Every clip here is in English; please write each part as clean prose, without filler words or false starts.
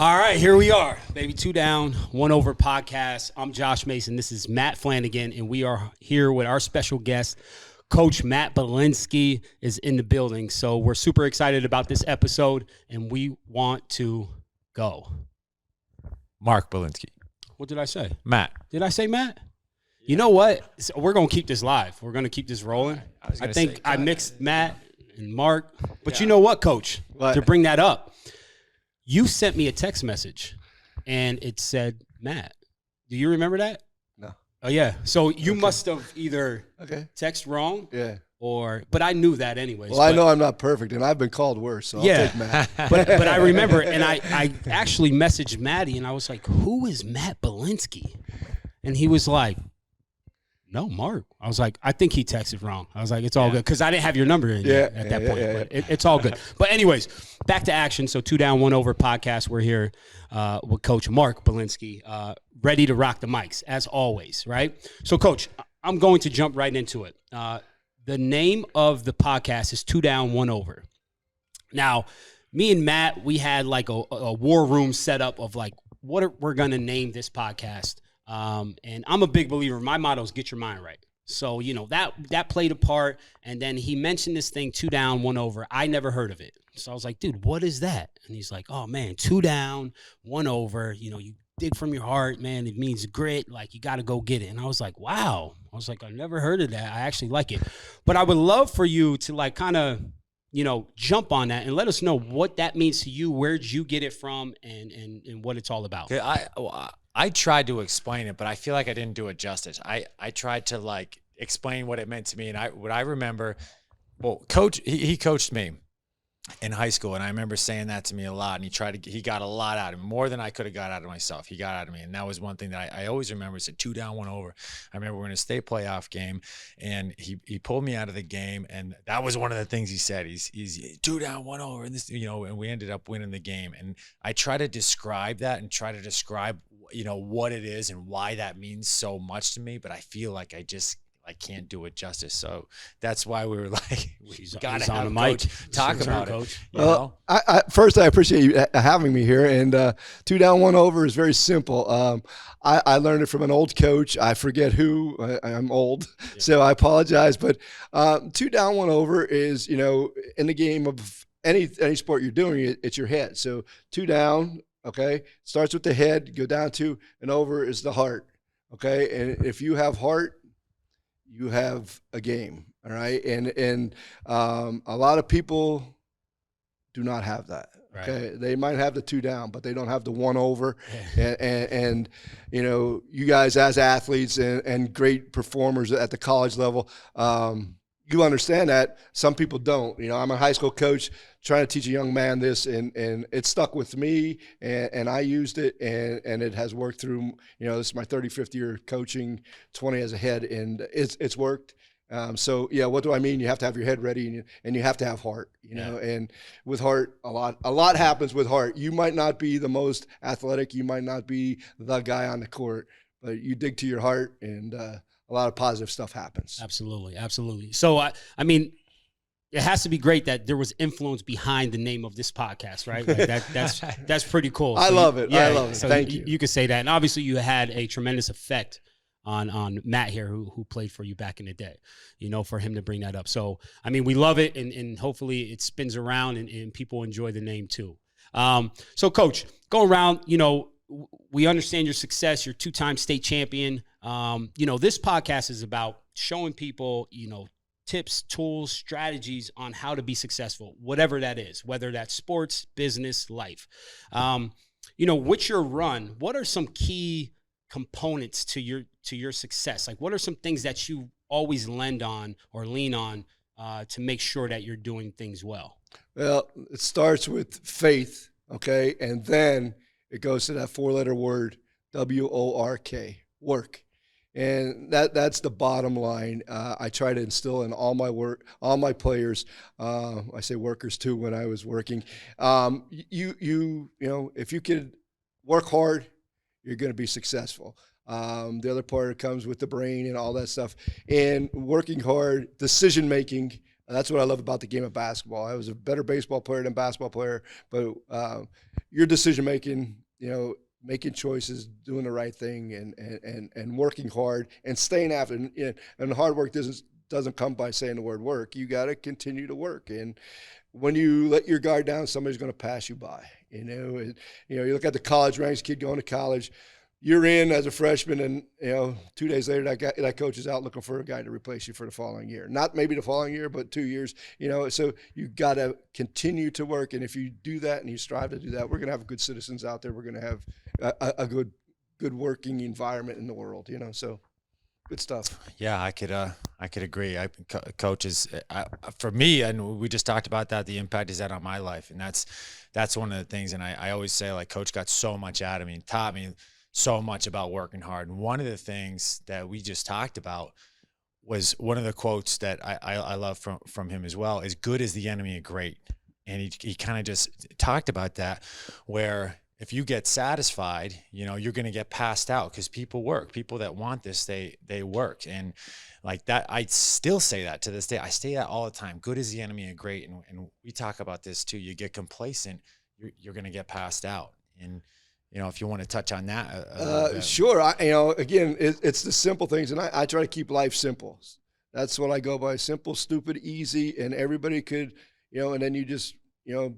All right, here we are, baby. 2 Down, 1 Over podcast. I'm Josh Mason. This is Matt Flanagan, and we are here with our special guest, Coach Matt Belenski is in the building. So we're super excited about this episode, and we want to go. Mark Belenski. What did I say? Matt. Did I say Matt? You know what? So we're going to keep this live. We're going to keep this rolling. I think I mixed Matt and Mark. But you know what, Coach? What? To bring that up, you sent me a text message, and it said Matt. Do you remember that? No. Oh, yeah. So you must have either text wrong but I knew that anyways. Well, I know I'm not perfect, and I've been called worse, so I'll take Matt. but I remember, and I actually messaged Maddie, and I was like, who is Matt Belenski? And he was like, no, Mark. I was like, I think he texted wrong. I was like, it's all good, because I didn't have your number in yet at that point. But it's all good. But anyways, back to action. So 2 Down, 1 Over podcast. We're here with Coach Mark Belenski, ready to rock the mics, as always, right? So, Coach, I'm going to jump right into it. The name of the podcast is 2 Down, 1 Over. Now, me and Matt, we had like a war room set up of like, what we're going to name this podcast. And I'm a big believer. My motto is get your mind right. So, you know, that played a part. And then he mentioned this thing, 2 Down, 1 Over. I never heard of it. So I was like, dude, what is that? And he's like, oh man, 2 down, 1 over. You know, you dig from your heart, man. It means grit. Like, you got to go get it. And I was like, wow. I was like, I never heard of that. I actually like it. But I would love for you to like kind of, you know, jump on that and let us know what that means to you. Where'd you get it from, and what it's all about? I tried to explain it, but I feel like I didn't do it justice. I tried to like explain what it meant to me, and what I remember, well, he coached me in high school, and I remember saying that to me a lot, and he got a lot out of me, more than I could have got out of myself. He got out of me, and that was one thing that I always remember. He said 2 down, 1 over. I remember we're in a state playoff game, and he pulled me out of the game, and that was one of the things he said. He's 2 down, 1 over, and this, you know, and we ended up winning the game. And I try to describe that and try to describe, you know, what it is and why that means so much to me, but I feel like I can't do it justice. So that's why we were like, we got to have a mic talk about it. Coach. Well, first, I appreciate you having me here. And 2 down, 1 over is very simple. I learned it from an old coach. I forget who. I'm old, so I apologize. But 2 down, 1 over is, you know, in the game of any sport you're doing, it's your head. So 2 down, okay, starts with the head, go down to, and over is the heart, okay? And if you have heart, you have a game, all right? And a lot of people do not have that, okay? Right. They might have the 2 down, but they don't have the 1 over. And you know, you guys as athletes and great performers at the college level, you understand that. Some people don't. You know, I'm a high school coach trying to teach a young man this, and it stuck with me, and I used it, and it has worked through, you know, this is my 35th year coaching, 20 as a head, and it's worked. So yeah, what do I mean? You have to have your head ready, and you have to have heart, you know, and with heart, a lot happens with heart. You might not be the most athletic, you might not be the guy on the court, but you dig to your heart, and a lot of positive stuff happens. Absolutely. So, I mean, it has to be great that there was influence behind the name of this podcast, right? Like that's pretty cool. I love it. I love it. So Thank you. You could say that. And obviously you had a tremendous effect on Matt here, who played for you back in the day, you know, for him to bring that up. So, I mean, we love it, and hopefully it spins around and people enjoy the name too. So, Coach, go around, you know, we understand your success. You're 2-time state champion. You know, this podcast is about showing people, you know, tips, tools, strategies on how to be successful, whatever that is, whether that's sports, business, life. You know, with your run, what are some key components to your success? Like, what are some things that you always lean on to make sure that you're doing things well? Well, it starts with faith, okay? And then it goes to that 4-letter word, WORK, work. And that's the bottom line. I try to instill in all my players. I say workers too when I was working. You know, if you could work hard, you're going to be successful. The other part comes with the brain and all that stuff. And working hard, decision making. That's what I love about the game of basketball. I was a better baseball player than basketball player, but your decision making, making choices, doing the right thing, and working hard and staying after. And hard work doesn't come by saying the word work. You got to continue to work. And when you let your guard down, somebody's going to pass you by. You look at the college ranks, kid going to college. You're in as a freshman, and 2 days later, that coach is out looking for a guy to replace you for the following year. Not maybe the following year, but 2 years. So you got to continue to work, and if you do that and you strive to do that, we're going to have good citizens out there. We're going to have a good working environment in the world. So good stuff. Yeah, I could agree. Coach is for me, and we just talked about that. The impact he's had on my life, and that's one of the things. And I always say, like, Coach got so much out of me and taught me so much about working hard. And one of the things that we just talked about was one of the quotes that I love from him as well is good is the enemy of great. And he kind of just talked about that, where if you get satisfied, you're going to get passed out, because people work. People that want this, they work. And like that, I still say that to this day. I say that all the time. Good is the enemy of great. And we talk about this too. You get complacent, you're going to get passed out. And if you want to touch on that. Sure. Again, it's the simple things. And I try to keep life simple. That's what I go by. Simple, stupid, easy. And everybody could, and then you just,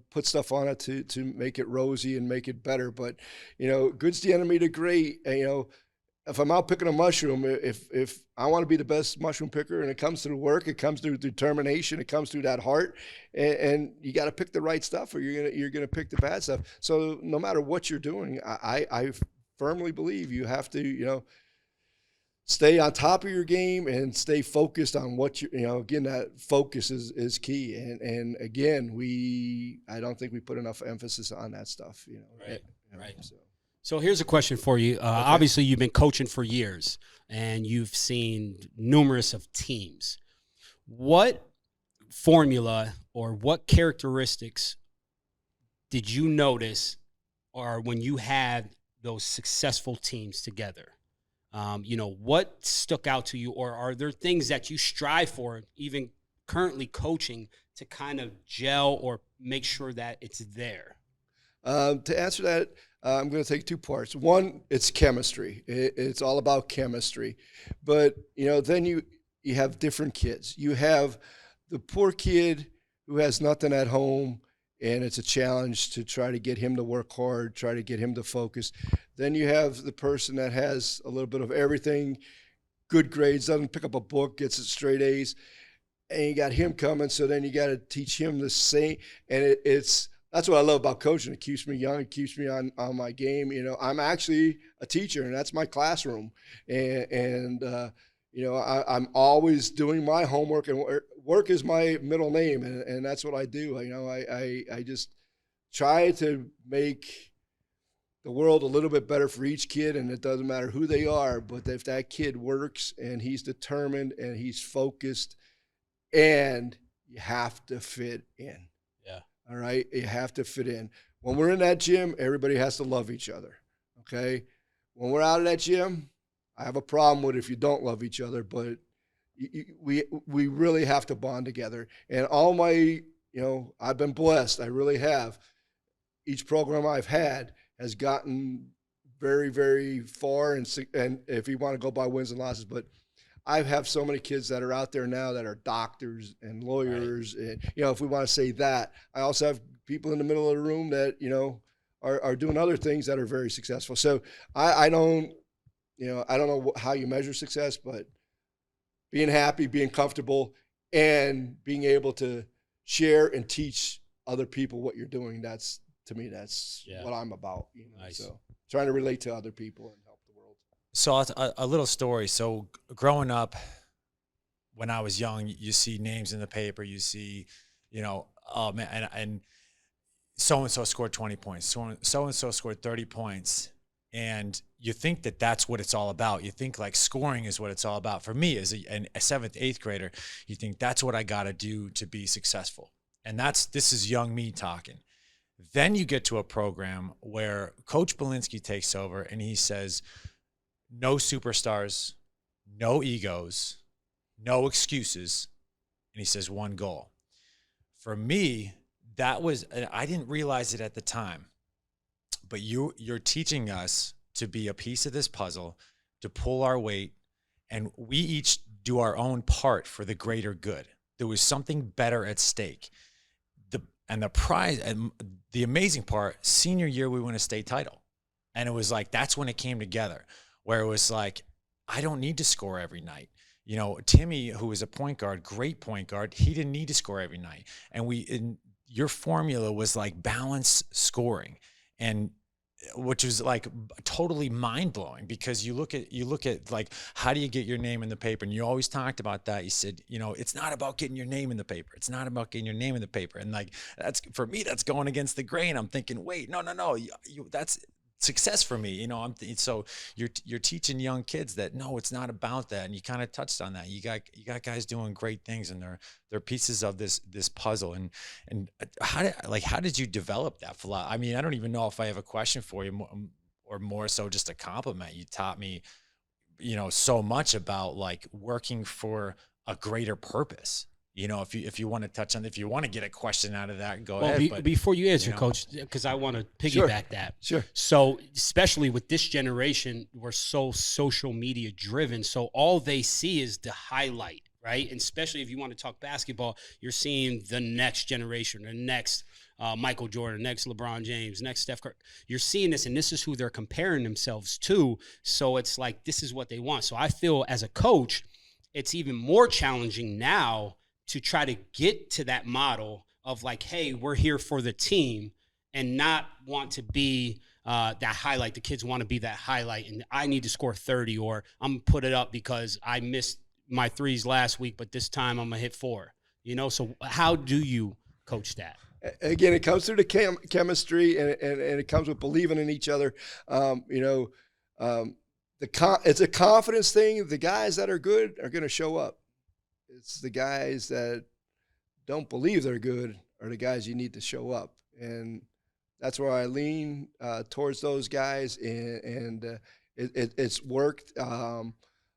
put stuff on it to make it rosy and make it better. But, good's the enemy to great. If I'm out picking a mushroom, if I want to be the best mushroom picker, and it comes through work, it comes through determination, it comes through that heart, and you got to pick the right stuff, or you're gonna pick the bad stuff. So no matter what you're doing, I firmly believe you have to stay on top of your game and stay focused on what again, that focus is key. And again, I don't think we put enough emphasis on that stuff. Right. So here's a question for you. Okay. Obviously, you've been coaching for years, and you've seen numerous of teams. What formula or what characteristics did you notice, or when you had those successful teams together? What stuck out to you, or are there things that you strive for, even currently coaching, to kind of gel or make sure that it's there? To answer that, I'm going to take 2 parts. One, it's chemistry. It's all about chemistry. But, then you have different kids. You have the poor kid who has nothing at home, and it's a challenge to try to get him to work hard, try to get him to focus. Then you have the person that has a little bit of everything, good grades, doesn't pick up a book, gets straight A's, and you got him coming, so then you got to teach him the same. And that's what I love about coaching. It keeps me young. It keeps me on my game. I'm actually a teacher, and that's my classroom. And I'm always doing my homework, and work is my middle name, and that's what I do. I just try to make the world a little bit better for each kid, and it doesn't matter who they are, but if that kid works and he's determined and he's focused, and you have to fit in. All right, you have to fit in. When we're in that gym, everybody has to love each other, okay? When we're out of that gym, I have a problem with if you don't love each other, but we really have to bond together. And all my, I've been blessed. I really have. Each program I've had has gotten very, very far, and if you want to go by wins and losses, but I have so many kids that are out there now that are doctors and lawyers, right. And if we want to say that, I also have people in the middle of the room that are doing other things that are very successful. So I don't know how you measure success, but being happy, being comfortable, and being able to share and teach other people what you're doing. That's what I'm about. Nice. So trying to relate to other people and help the world. So a little story. So growing up, when I was young, you see names in the paper. You see, oh man, and so-and-so scored 20 points. So-and-so scored 30 points. And you think that that's what it's all about. You think like scoring is what it's all about. For me, as a 7th, 8th grader, you think that's what I got to do to be successful. And this is young me talking. Then you get to a program where Coach Belenski takes over and he says, no superstars, no egos, no excuses. And he says, one goal. For me, that was, I didn't realize it at the time, but you're teaching us to be a piece of this puzzle, to pull our weight, and we each do our own part for the greater good. There was something better at stake. The prize, and the amazing part, senior year we won a state title. And it was like, that's when it came together, where it was like, I don't need to score every night. You know, Timmy, who was a point guard, great point guard, he didn't need to score every night. And your formula was like balanced scoring, and which was like totally mind blowing, because you look at like, how do you get your name in the paper? And you always talked about that. You said, you know, it's not about getting your name in the paper. It's not about getting your name in the paper. And like, that's, for me, that's going against the grain. I'm thinking, wait, no, that's success for me. You know, so you're teaching young kids that, no, it's not about that. And you kind of touched on that. You got guys doing great things, and they're pieces of this puzzle. And how did you develop that philosophy? I mean, I don't even know if I have a question for you, or more so just a compliment. You taught me, you know, so much about like working for a greater purpose. You know, if you want to touch on, if you want to get a question out of that, go ahead. But before you answer, Coach, because I want to piggyback that. Sure. So, especially with this generation, we're so social media driven. So all they see is the highlight, right? And especially if you want to talk basketball, you're seeing the next generation, the next Michael Jordan, next LeBron James, next Steph Curry. You're seeing this, and this is who they're comparing themselves to. So it's like, this is what they want. So I feel as a coach, it's even more challenging now to try to get to that model of like, hey, we're here for the team, and not want to be that highlight. The kids want to be that highlight, and I need to score 30, or I'm going to put it up because I missed my threes last week, but this time I'm going to hit 4. You know, so how do you coach that? Again, it comes through the chemistry, and it comes with believing in each other. You know, it's a confidence thing. The guys that are good are going to show up. It's the guys that don't believe they're good are the guys you need to show up. And that's where I lean towards those guys, and it's worked. You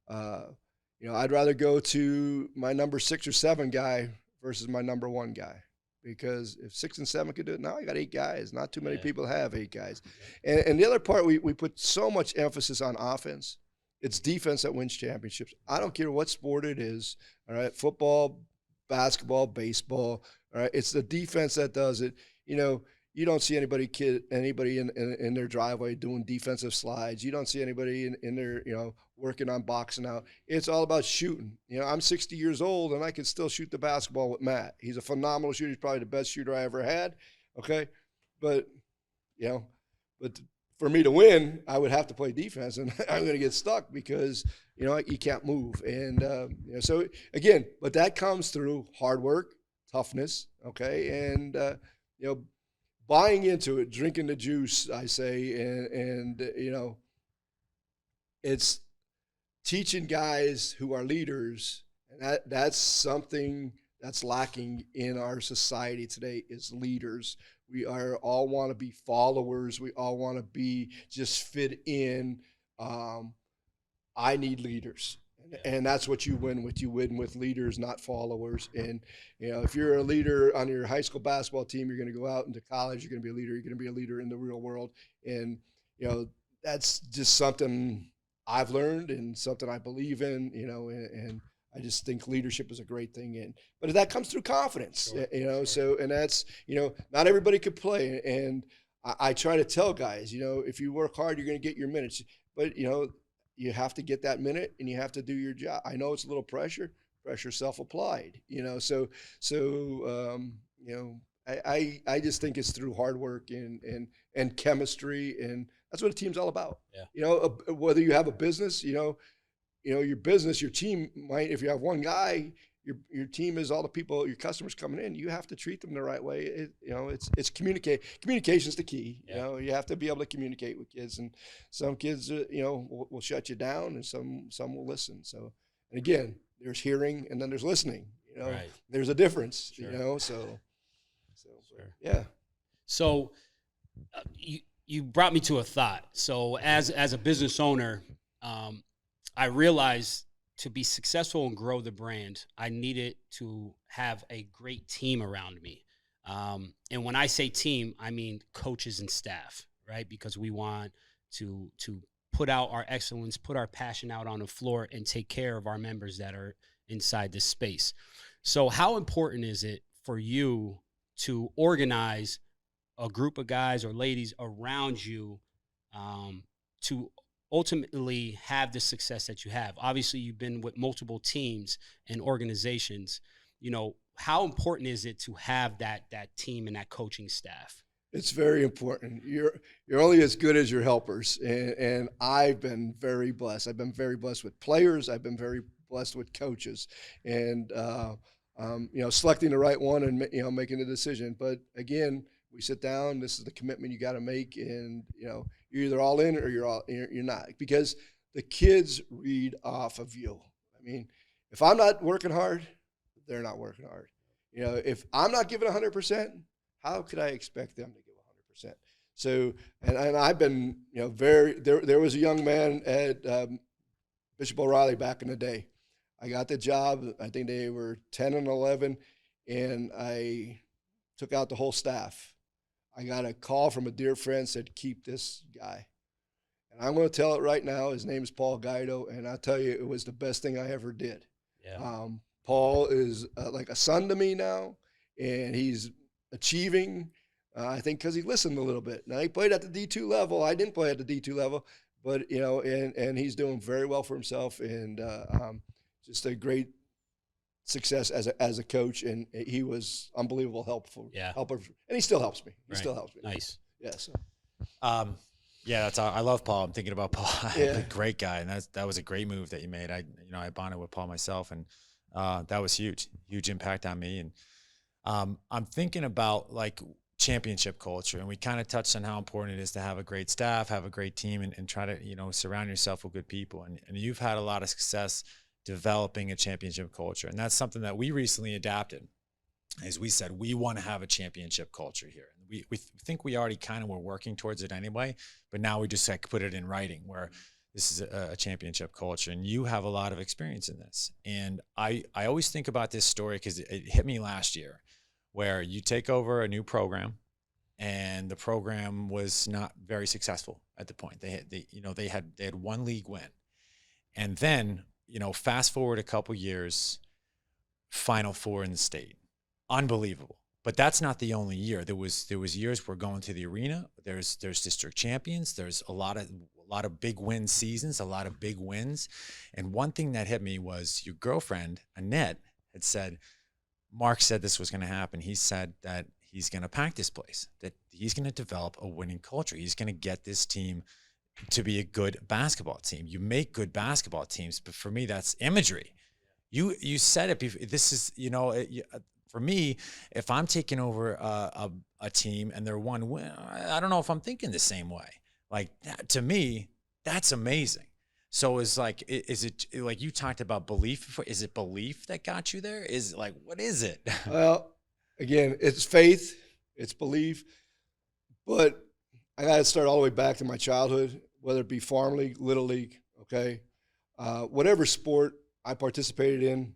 know, I'd rather go to my number 6 or 7 guy versus my number 1 guy, because if 6 and 7 could do it, now I got 8 guys. Not too many people have 8 guys. And the other part, we put so much emphasis on offense. It's defense that wins championships. I don't care what sport it is, all right, football, basketball, baseball, all right, it's the defense that does it. You know, you don't see anybody in their driveway doing defensive slides. You don't see anybody in their, you know, working on boxing out. It's all about shooting. You know, I'm 60 years old, and I can still shoot the basketball with Matt. He's a phenomenal shooter. He's probably the best shooter I ever had, okay? But, you know, for me to win, I would have to play defense, and I'm going to get stuck because, you know, you can't move. And you know, so again, but that comes through hard work, toughness, okay, and you know, buying into it, drinking the juice, I say, and you know, it's teaching guys who are leaders, and that's something that's lacking in our society today, is leaders. We all want to be followers. We all want to be just fit in. I need leaders, and that's what you win with. You win with leaders, not followers. And you know, if you're a leader on your high school basketball team, you're going to go out into college. You're going to be a leader. You're going to be a leader in the real world. And you know, that's just something I've learned and something I believe in. You know, and I just think leadership is a great thing, but that comes through confidence, you know. Sure. So, and that's, you know, not everybody could play, and I try to tell guys, you know, if you work hard, you're going to get your minutes, but you know, you have to get that minute, and you have to do your job. I know it's a little pressure self-applied, you know. So you know, I just think it's through hard work and chemistry, and that's what a team's all about. Yeah. You know, whether you have a business, you know, your business, your team might, if you have one guy, your team is all the people, your customers coming in, you have to treat them the right way. You know, it's communication's the key. Yeah. You know, you have to be able to communicate with kids, and some kids, you know, will shut you down, and some will listen. So, and again, there's hearing, and then there's listening. You know, right. There's a difference. Sure. You know, so sure. Yeah. So, you brought me to a thought. So, as a business owner, I realized to be successful and grow the brand, I needed to have a great team around me. And when I say team, I mean coaches and staff, right? Because we want to put out our excellence, put our passion out on the floor, and take care of our members that are inside this space. So how important is it for you to organize a group of guys or ladies around you to ultimately have the success that you have? Obviously, you've been with multiple teams and organizations. You know, how important is it to have that team and that coaching staff? It's very important. You're only as good as your helpers, and I've been very blessed. I've been very blessed with players. I've been very blessed with coaches, and selecting the right one and making the decision. But again, we sit down. This is the commitment you got to make, and you're either all in or you're not, because the kids read off of you. I mean, if I'm not working hard, they're not working hard. If I'm not giving 100%, how could I expect them to give 100%? So, and I've been, there was a young man at Bishop O'Reilly back in the day. I got the job. I think they were 10 and 11, and I took out the whole staff. I got a call from a dear friend, said, keep this guy. And I'm going to tell it right now. His name is Paul Guido, and I'll tell you, it was the best thing I ever did. Yeah. Paul is like a son to me now, and he's achieving, I think, because he listened a little bit. Now, he played at the D2 level. I didn't play at the D2 level, but, and he's doing very well for himself, and just a great success as a coach, and he was unbelievable helper, and he still helps me. He still helps me. Nice. Yeah. So. I love Paul. I'm thinking about Paul. Yeah. Great guy, and that was a great move that you made. I bonded with Paul myself, and that was huge impact on me. And I'm thinking about like championship culture, and we kind of touched on how important it is to have a great staff, have a great team, and try to surround yourself with good people. And you've had a lot of success developing a championship culture, and that's something that we recently adapted. As we said, we want to have a championship culture here. We think we already kind of were working towards it anyway, but now we just like put it in writing where this is a championship culture, and you have a lot of experience in this. And I always think about this story because it hit me last year, where you take over a new program, and the program was not very successful at the point. They had one league win, and then fast forward a couple years, Final Four in the state, unbelievable. But that's not the only year. There was years we're going to the arena. There's district champions. There's a lot of big win seasons, a lot of big wins. And one thing that hit me was your girlfriend, Annette, had said, Mark said this was going to happen. He said that he's going to pack this place, that he's going to develop a winning culture. He's going to get this team to be a good basketball team. You make good basketball teams, but for me, that's imagery. You said it before. This is, for me, if I'm taking over a team and they're one win, I don't know if I'm thinking the same way. Like that, to me, that's amazing. So is it like you talked about belief before? Is it belief that got you there? Is like, what is it? Well, again, it's faith, it's belief, but I got to start all the way back to my childhood, whether it be farm league, little league, okay, whatever sport I participated in,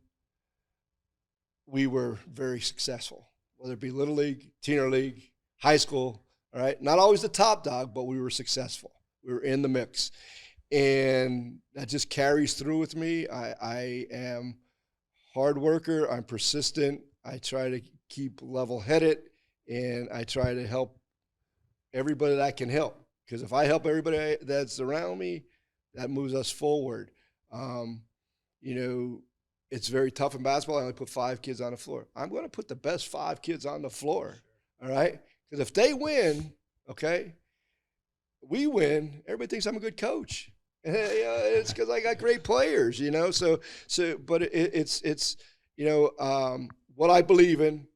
we were very successful, whether it be little league, teenager league, high school, all right? Not always the top dog, but we were successful. We were in the mix. And that just carries through with me. I am hard worker. I'm persistent. I try to keep level-headed, and I try to help everybody that I can help. Because if I help everybody that's around me, that moves us forward. It's very tough in basketball. I only put 5 kids on the floor. I'm going to put the best 5 kids on the floor, all right? Because if they win, okay, we win, everybody thinks I'm a good coach. It's because I got great players, So, but it's what I believe in.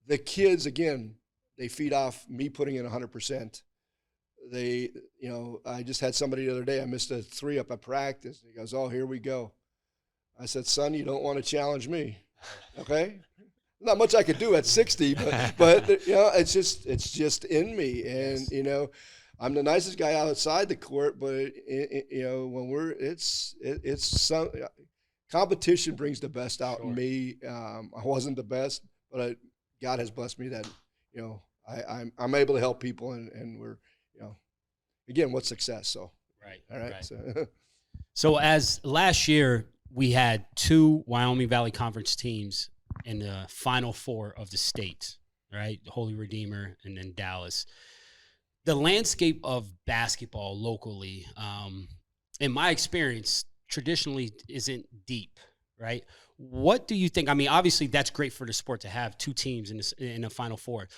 The kids, again, they feed off me putting in 100%. I just had somebody the other day. I missed a 3 up at practice. He goes, "Oh, here we go." I said, "Son, you don't want to challenge me, okay?" Not much I could do at 60, but it's just in me, and I'm the nicest guy outside the court, but when it's competition brings the best out in me. I wasn't the best, but God has blessed me that I'm able to help people, and we're again, what's success? So, Right. all right. Right. So as last year, we had 2 Wyoming Valley Conference teams in the Final Four of the state, right? Holy Redeemer and then Dallas. The landscape of basketball locally, in my experience, traditionally isn't deep, right? What do you think? I mean, obviously that's great for the sport to have 2 teams in the Final Four,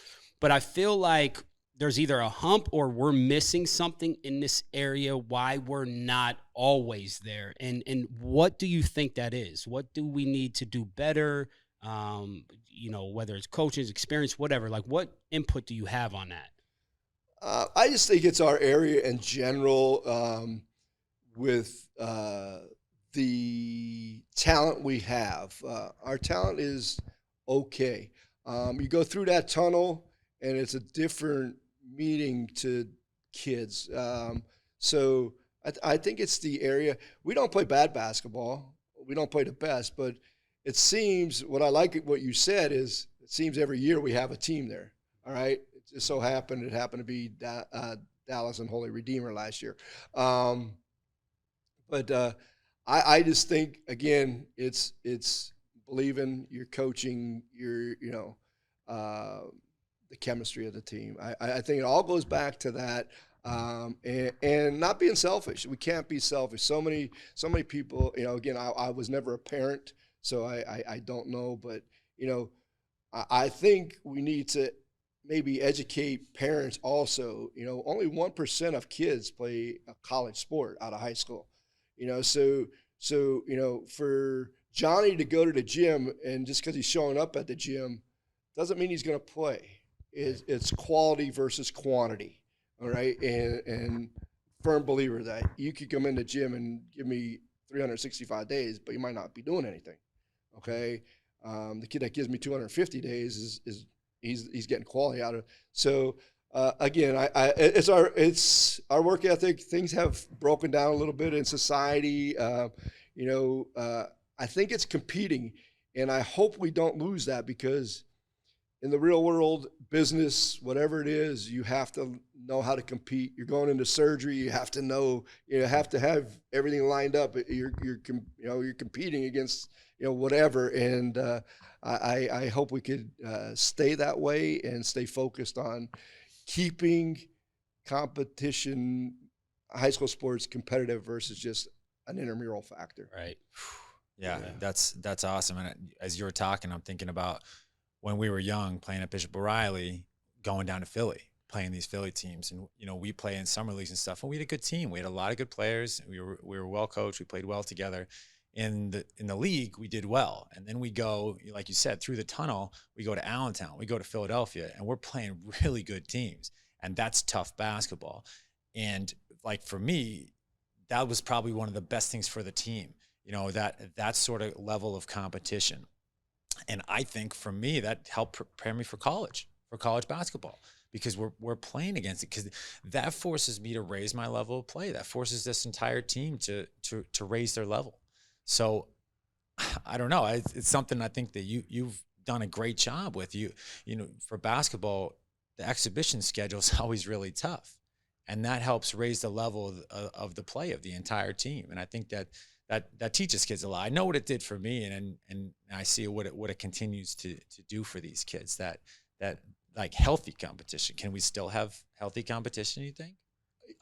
but I feel like there's either a hump or we're missing something in this area why we're not always there. And what do you think that is? What do we need to do better? Whether it's coaches, experience, whatever, like what input do you have on that? I just think it's our area in general with the talent we have. Our talent is okay. You go through that tunnel, and it's a different meaning to kids. So I think it's the area. We don't play bad basketball. We don't play the best, but it seems, what I like what you said is, it seems every year we have a team there. All right. It just so happened, it happened to be Dallas and Holy Redeemer last year. But I just think, again, it's believing, you're coaching, the chemistry of the team. I think it all goes back to that, and not being selfish. We can't be selfish. So many people, again, I was never a parent, so I don't know, but I think we need to maybe educate parents also. Only 1% of kids play a college sport out of high school. So for Johnny to go to the gym, and just because he's showing up at the gym doesn't mean he's going to play. It's quality versus quantity, all right? And firm believer that you could come in the gym and give me 365 days, but you might not be doing anything, okay? The kid that gives me 250 days he's getting quality out of it. So again, it's our work ethic. Things have broken down a little bit in society. I think it's competing, and I hope we don't lose that, because in the real world, business, whatever it is, you have to know how to compete. You're going into surgery. You have to know. You have to have everything lined up. You're competing against whatever. And I hope we could stay that way and stay focused on keeping competition, high school sports, competitive versus just an intramural factor. Right. Yeah, that's awesome. And as you were talking, I'm thinking about when we were young, playing at Bishop O'Reilly, going down to Philly, playing these Philly teams. And, we play in summer leagues and stuff, and we had a good team. We had a lot of good players. We were well coached. We played well together. In the league, we did well. And then we go, like you said, through the tunnel, we go to Allentown, we go to Philadelphia, and we're playing really good teams. And that's tough basketball. And like for me, that was probably one of the best things for the team, that sort of level of competition. And I think for me, that helped prepare me for college basketball, because we're playing against it, because that forces me to raise my level of play. That forces this entire team to raise their level. So I don't know. It's something I think that you've done a great job with. For basketball, the exhibition schedule is always really tough, and that helps raise the level of the play of the entire team. And I think that teaches kids a lot. I know what it did for me, and I see what it continues to do for these kids. That like healthy competition. Can we still have healthy competition, you think?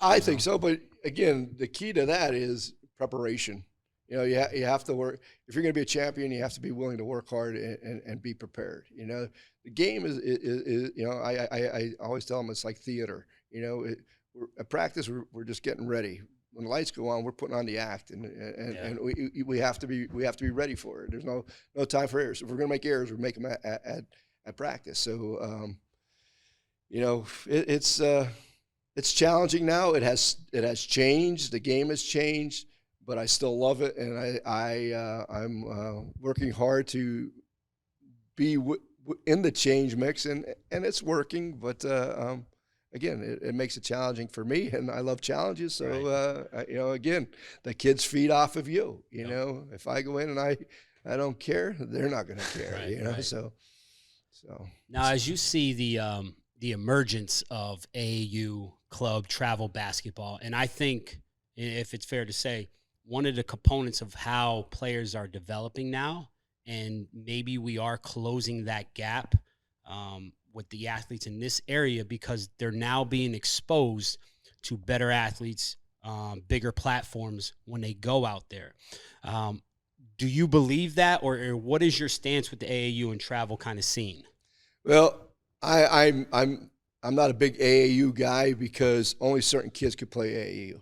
I think so, but again, the key to that is preparation. You have to work. If you're going to be a champion, you have to be willing to work hard and be prepared. The game is I always tell them it's like theater. At practice, we're just getting ready. When the lights go on, we're putting on the act, and we have to be ready for it. There's no time for errors. If we're going to make errors, we make them at practice. So it's challenging now. It has changed. The game has changed, but I still love it, and I'm working hard to be in the change mix, and it's working, but. Again, it makes it challenging for me, and I love challenges. So, again, the kids feed off of you. If I go in and I don't care, they're not going to care. Right. So now, as you see the the emergence of AAU club travel basketball. And I think, if it's fair to say, one of the components of how players are developing now, and maybe we are closing that gap with the athletes in this area, because they're now being exposed to better athletes, bigger platforms when they go out there. Do you believe that, or what is your stance with the AAU and travel kind of scene? Well, I'm not a big AAU guy because only certain kids could play AAU.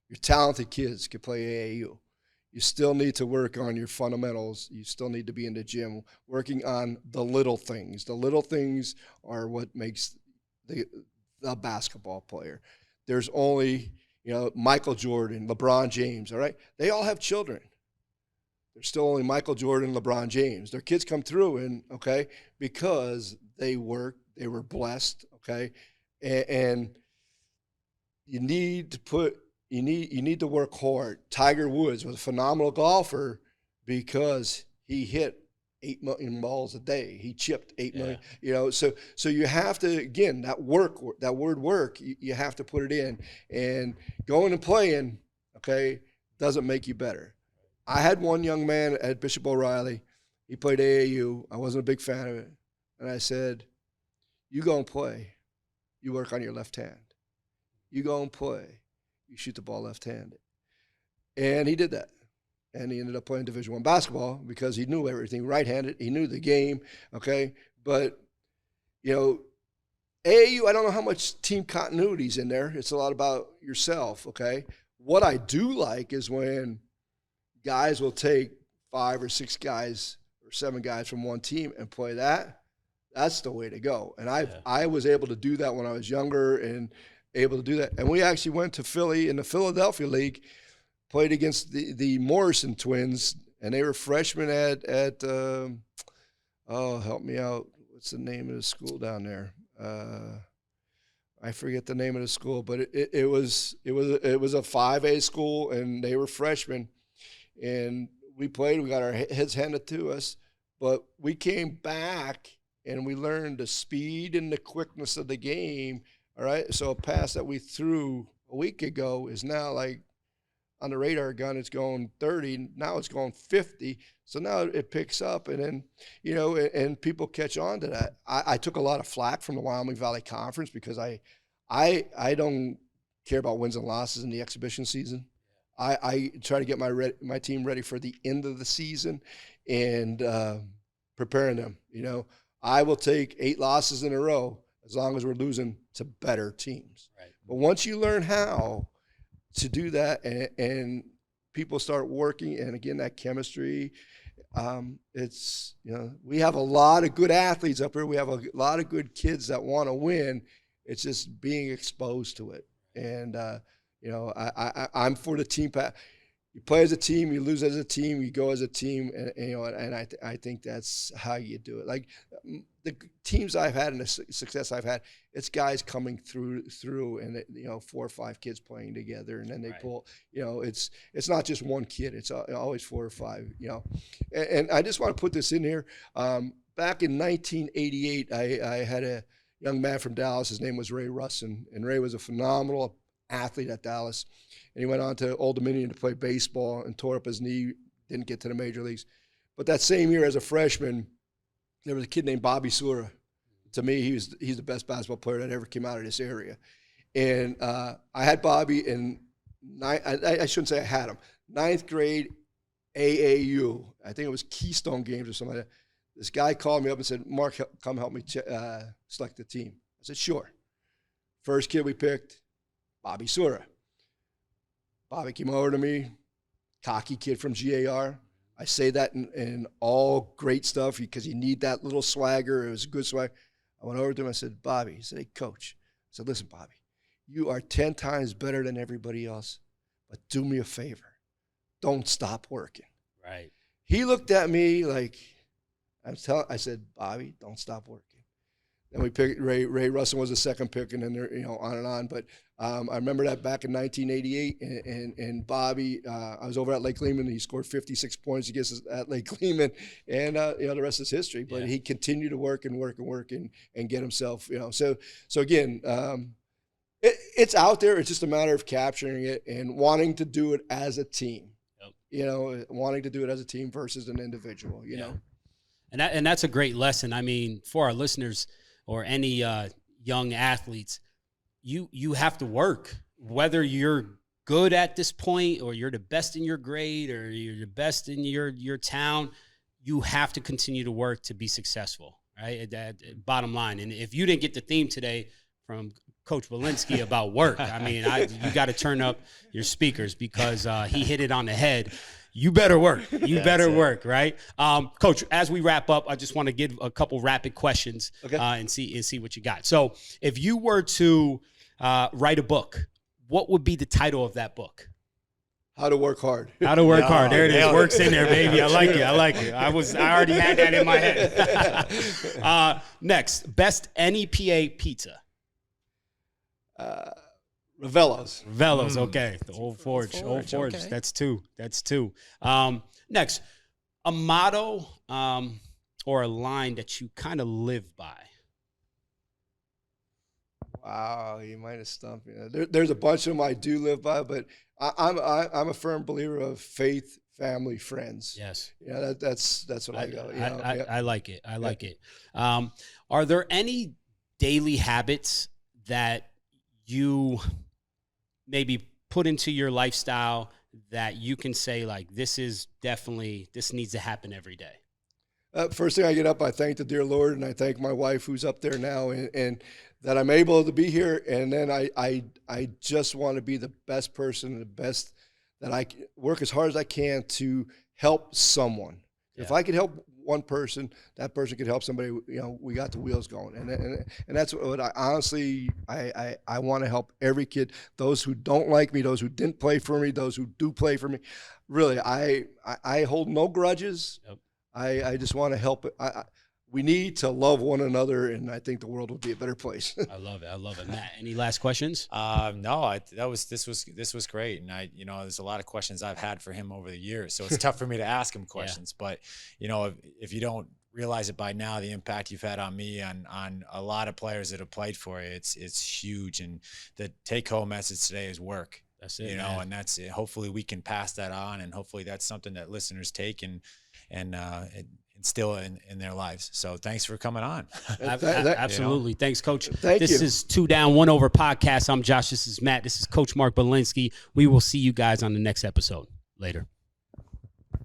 Your talented kids could play AAU. You still need to work on your fundamentals. You still need to be in the gym, working on the little things. The little things are what makes the basketball player. There's only, Michael Jordan, LeBron James, all right? They all have children. There's still only Michael Jordan, LeBron James. Their kids come through, because they work, they were blessed, okay? And you need to work hard. Tiger Woods was a phenomenal golfer because he hit 8 million balls a day. He chipped 8 million. So you have to, again, that word work, you have to put it in. And going and playing, doesn't make you better. I had one young man at Bishop O'Reilly. He played AAU. I wasn't a big fan of it. And I said, you go and play. You work on your left hand. You go and play. You shoot the ball left-handed. And he did that. And he ended up playing Division I basketball because he knew everything right-handed. He knew the game, But, AAU, I don't know how much team continuity is in there. It's a lot about yourself, What I do like is when guys will take 5 or 6 guys or 7 guys from one team and play that. That's the way to go. And I was able to do that when I was younger and able to do that. And we actually went to Philly in the Philadelphia League, played against the Morrison twins, and they were freshmen at help me out. What's the name of the school down there? I forget the name of the school, but it was a 5A school, and they were freshmen. And we played, we got our heads handed to us, but we came back and we learned the speed and the quickness of the game. All right, so a pass that we threw a week ago is now like on the radar gun, it's going 30. Now it's going 50. So now it picks up, and then, and people catch on to that. I took a lot of flack from the Wyoming Valley Conference because I don't care about wins and losses in the exhibition season. I try to get my team ready for the end of the season and preparing them. I will take 8 losses in a row as long as we're losing to better teams. Right. But once you learn how to do that and people start working, and again, that chemistry, it's, we have a lot of good athletes up here. We have a lot of good kids that want to win. It's just being exposed to it. And, I'm for the team. You play as a team, you lose as a team, you go as a team, and I think that's how you do it. Like the teams I've had and the success I've had, it's guys coming through, and 4 or 5 kids playing together, and then they pull. It's not just one kid; it's always 4 or 5. And I just want to put this in here. Back in 1988, I had a young man from Dallas. His name was Ray Russin, and Ray was a phenomenal athlete at Dallas. And he went on to Old Dominion to play baseball and tore up his knee, didn't get to the major leagues. But that same year as a freshman, there was a kid named Bobby Sura. To me, he's the best basketball player that ever came out of this area. And I had Bobby in, I shouldn't say I had him, 9th grade AAU. I think it was Keystone games or something like that. This guy called me up and said, Mark, come help me select the team. I said, sure. First kid we picked, Bobby Sura. Bobby came over to me, cocky kid from GAR. I say that in all great stuff because you need that little swagger. It was a good swag. I went over to him. I said, Bobby. He said, hey, coach. I said, listen, Bobby, you are 10 times better than everybody else, but do me a favor. Don't stop working. Right. He looked at me like, I said, Bobby, don't stop working. Then we picked Ray Russell was the second pick, and then there, on and on. But I remember that back in 1988, and Bobby, I was over at Lake Lehman. He scored 56 points against us at Lake Lehman, and the rest is history. But he continued to work and get himself. So again, it's out there. It's just a matter of capturing it and wanting to do it as a team. Wanting to do it as a team versus an individual. You know, and that's a great lesson. I mean, for our listeners or any young athletes, you have to work, whether you're good at this point or you're the best in your grade or you're the best in your town. You have to continue to work to be successful, right? Bottom line. And if you didn't get the theme today from Coach Belenski about work, I mean, you got to turn up your speakers because he hit it on the head. You better work. You better work, right? Coach, as we wrap up, I just want to give a couple rapid questions and see what you got. So if you were to write a book, what would be the title of that book? How to Work Hard. How to Work Hard. There it is. Work's in there, baby. I like it. I already had that in my head. Next, best NEPA pizza. Ravello's. Okay. The Old Forge. Okay. That's two. Next, a motto or a line that you kind of live by. Wow, you might have stumped me. There's a bunch of them I do live by, but I'm a firm believer of faith, family, friends. Yes. That's what I go. I like it. I like it. Are there any daily habits that you maybe put into your lifestyle that you can say, like, this needs to happen every day? First thing I get up, I thank the dear Lord, and I thank my wife who's up there now, and that I'm able to be here. And then I just want to be the best person, the best that I can, work as hard as I can to help someone. Yeah. If I could help one person, that person could help somebody. We got the wheels going, and that's what I honestly I want to help every kid. Those who don't like me, those who didn't play for me, those who do play for me. Really, I hold no grudges. Yep. I just want to help. We need to love one another, and I think the world would be a better place. I love it. Matt, any last questions? No, this was great. And there's a lot of questions I've had for him over the years. So it's tough for me to ask him questions, but if you don't realize it by now, the impact you've had on me, on a lot of players that have played for you, it's huge. And the take home message today is work. That's it, and that's it. Hopefully we can pass that on, and hopefully that's something that listeners take and instill in their lives. So thanks for coming on. Absolutely. Thanks, Coach. Thank you. This is 2 Down, 1 Over podcast. I'm Josh. This is Matt. This is Coach Mark Belenski. We will see you guys on the next episode. Later.